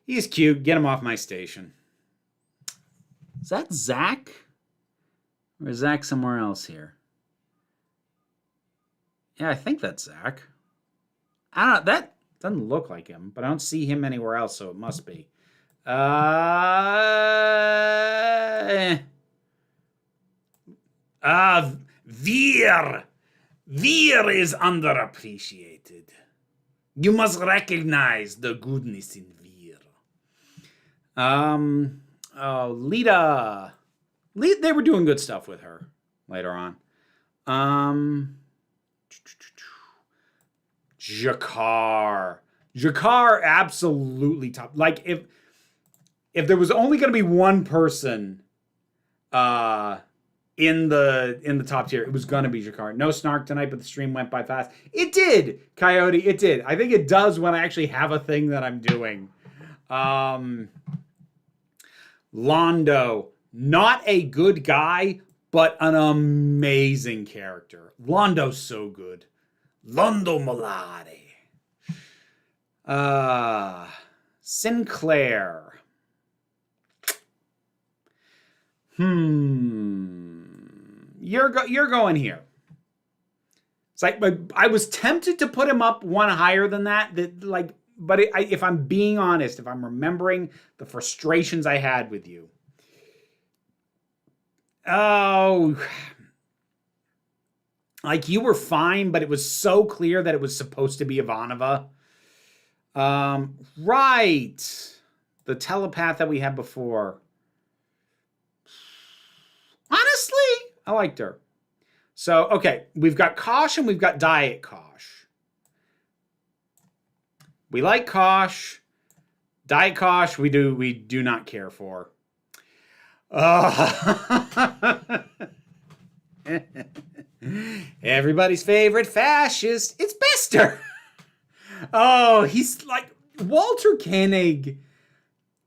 He's cute. Get him off my station. Is that Zach? Or is Zach somewhere else here? Yeah, I think that's Zach. I don't know. That doesn't look like him, but I don't see him anywhere else, so it must be. Veer. Veer is underappreciated. You must recognize the goodness in Veer. Lita. They were doing good stuff with her later on. Jakar. Jakar absolutely top. Like if there was only going to be one person in the top tier, it was going to be Jakar. No snark tonight, but the stream went by fast. It did, Coyote. It did. I think it does when I actually have a thing that I'm doing. Londo, not a good guy, but an amazing character. Londo's so good. Londo Malare. Sinclair. You're going here. It's like, but I was tempted to put him up one higher than that. But if I'm being honest, if I'm remembering the frustrations I had with you. Oh, like you were fine, but it was so clear that it was supposed to be Ivanova. Right. The telepath that we had before. Honestly, I liked her. So, okay, we've got Kosh and we've got Diet Kosh. We like Kosh. Diet Kosh, we do not care for. Everybody's favorite fascist. It's Bester. Oh, he's like Walter Koenig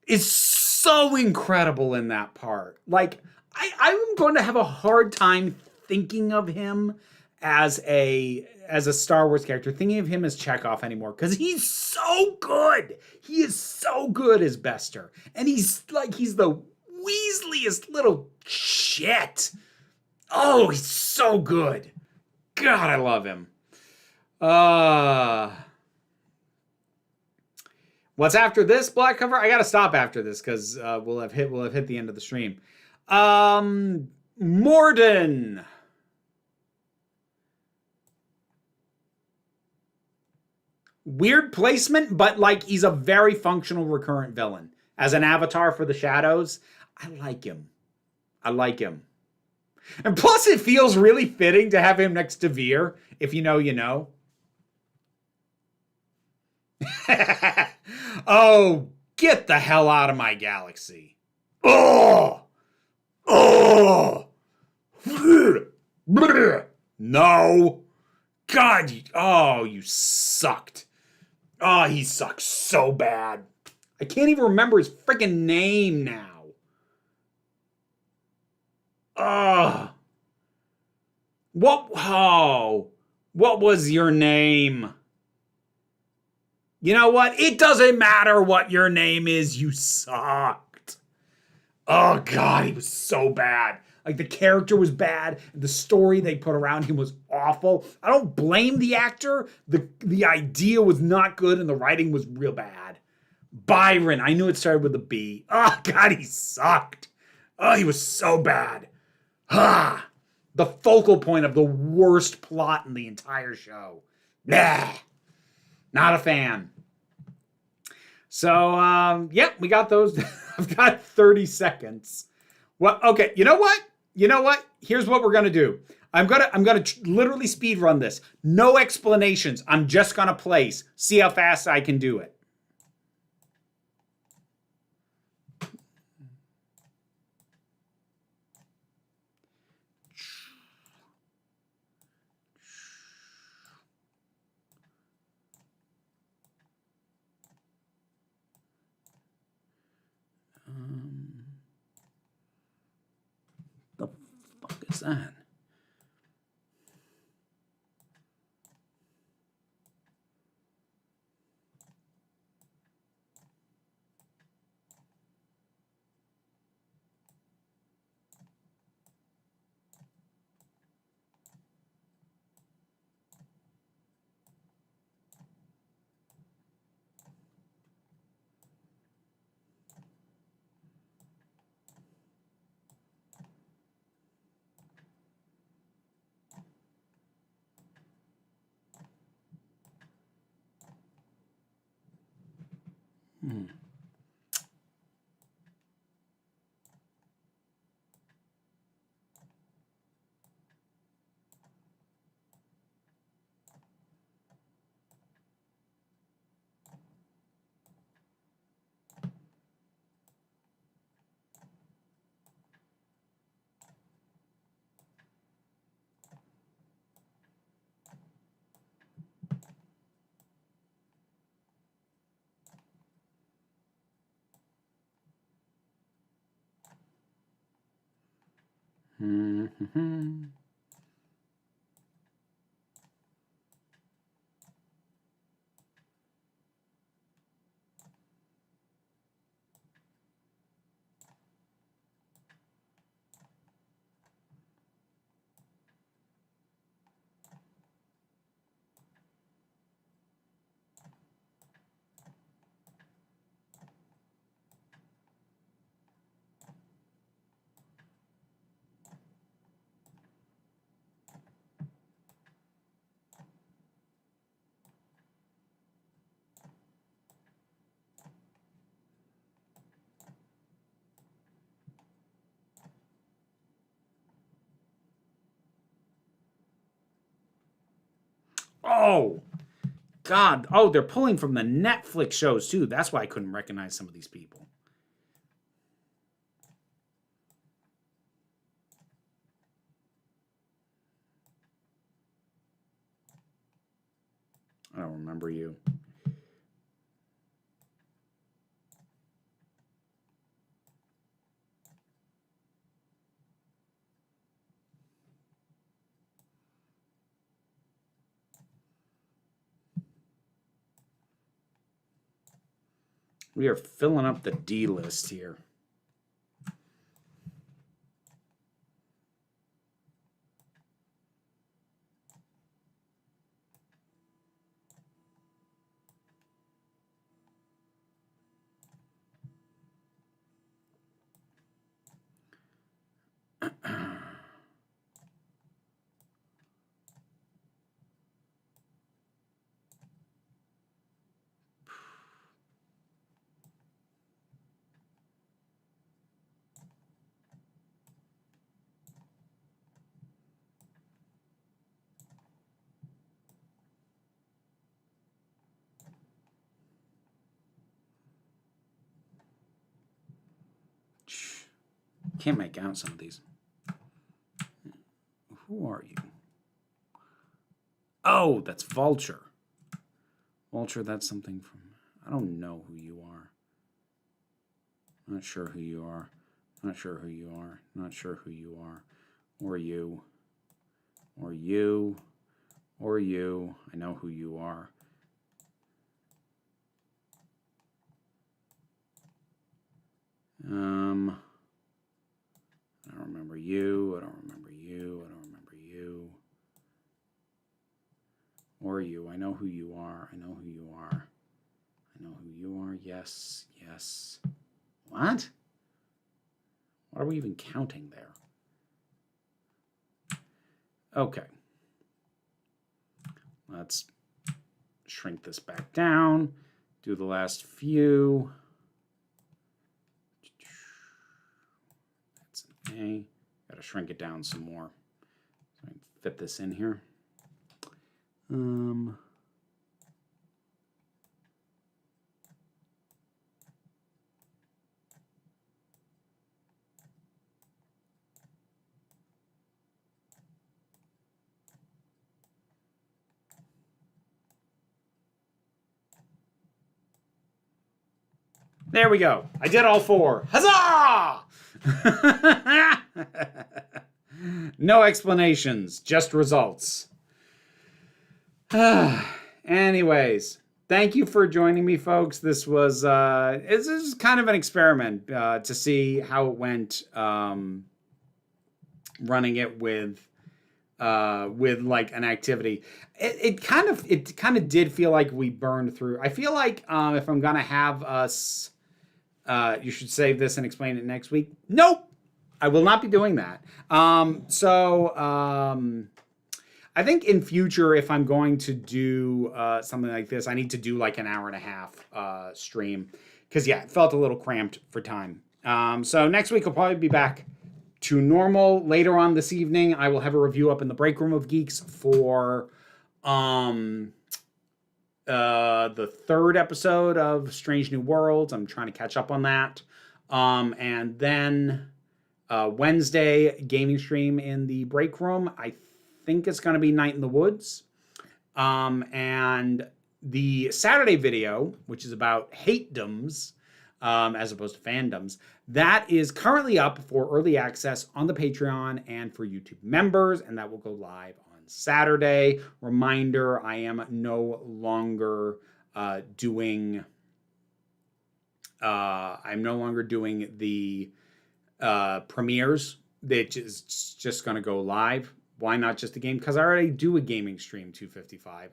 is so incredible in that part. Like I'm going to have a hard time thinking of him as a Star Wars character, thinking of him as Chekhov anymore, because he's so good. He is so good as Bester, and he's the Weasliest little shit. Oh, he's so good. God, I love him. What's after this, Black Cover? I gotta stop after this because we'll have hit the end of the stream. Morden. Weird placement, but like he's a very functional recurrent villain. As an avatar for the shadows, I like him. And plus it feels really fitting to have him next to Veer. If you know, you know. Oh, get the hell out of my galaxy. Oh! No. God, you sucked. Oh, he sucks so bad. I can't even remember his freaking name now. What was your name? You know what? It doesn't matter what your name is. You sucked. Oh, God, he was so bad. Like, the character was bad. The story they put around him was awful. I don't blame the actor. The idea was not good, and the writing was real bad. Byron. I knew it started with a B. Oh, God, he sucked. Oh, he was so bad. The focal point of the worst plot in the entire show. Nah. Not a fan. So, yep, we got those. I've got 30 seconds. Well, okay, you know what? Here's what we're going to do. I'm going to literally speed run this. No explanations. I'm just going to place. See how fast I can do it. that? Hmm. Mm-hmm. Oh, God. Oh, they're pulling from the Netflix shows, too. That's why I couldn't recognize some of these people. I don't remember you. We are filling up the D list here. Can't make out some of these. Who are you? Oh, that's Vulture. Vulture, that's something from... I don't know who you are. Not sure who you are. Not sure who you are. Not sure who you are. Or you. Or you. Or you. I know who you are. I don't remember you. I don't remember you. I don't remember you. Or you. I know who you are. I know who you are. I know who you are. Yes. Yes. What? What are we even counting there? Okay. Let's shrink this back down. Do the last few. That's an A. Got to shrink it down some more. So I can fit this in here. There we go. I did all four. Huzzah! No explanations, just results. Anyways, thank you for joining me, folks. This was kind of an experiment to see how it went running it with like an activity. It kind of did feel like we burned through. I feel like if I'm gonna have us, you should save this and explain it next week. Nope, I will not be doing that. I think in future, if I'm going to do something like this, I need to do like an hour and a half stream. Because, yeah, it felt a little cramped for time. So next week, I'll probably be back to normal. Later on this evening, I will have a review up in the break room of Geeks for the third episode of Strange New Worlds. I'm trying to catch up on that. And then Wednesday, gaming stream in the break room. I think it's going to be Night in the Woods. And the Saturday video, which is about hatedoms as opposed to fandoms, that is currently up for early access on the Patreon and for YouTube members, and that will go live on Saturday. Reminder, I am no longer doing the premieres. That is just going to go live. Why not just a game? Because I already do a gaming stream 255.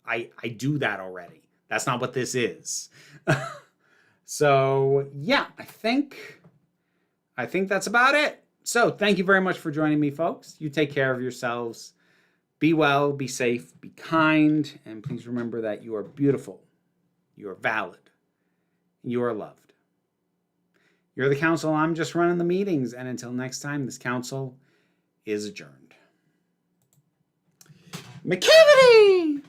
I do that already. That's not what this is. So yeah, I think that's about it. So thank you very much for joining me, folks. You take care of yourselves. Be well, be safe, be kind, and please remember that you are beautiful, you are valid, you are loved. You're the council. I'm just running the meetings. And until next time, this council is adjourned. McCavity!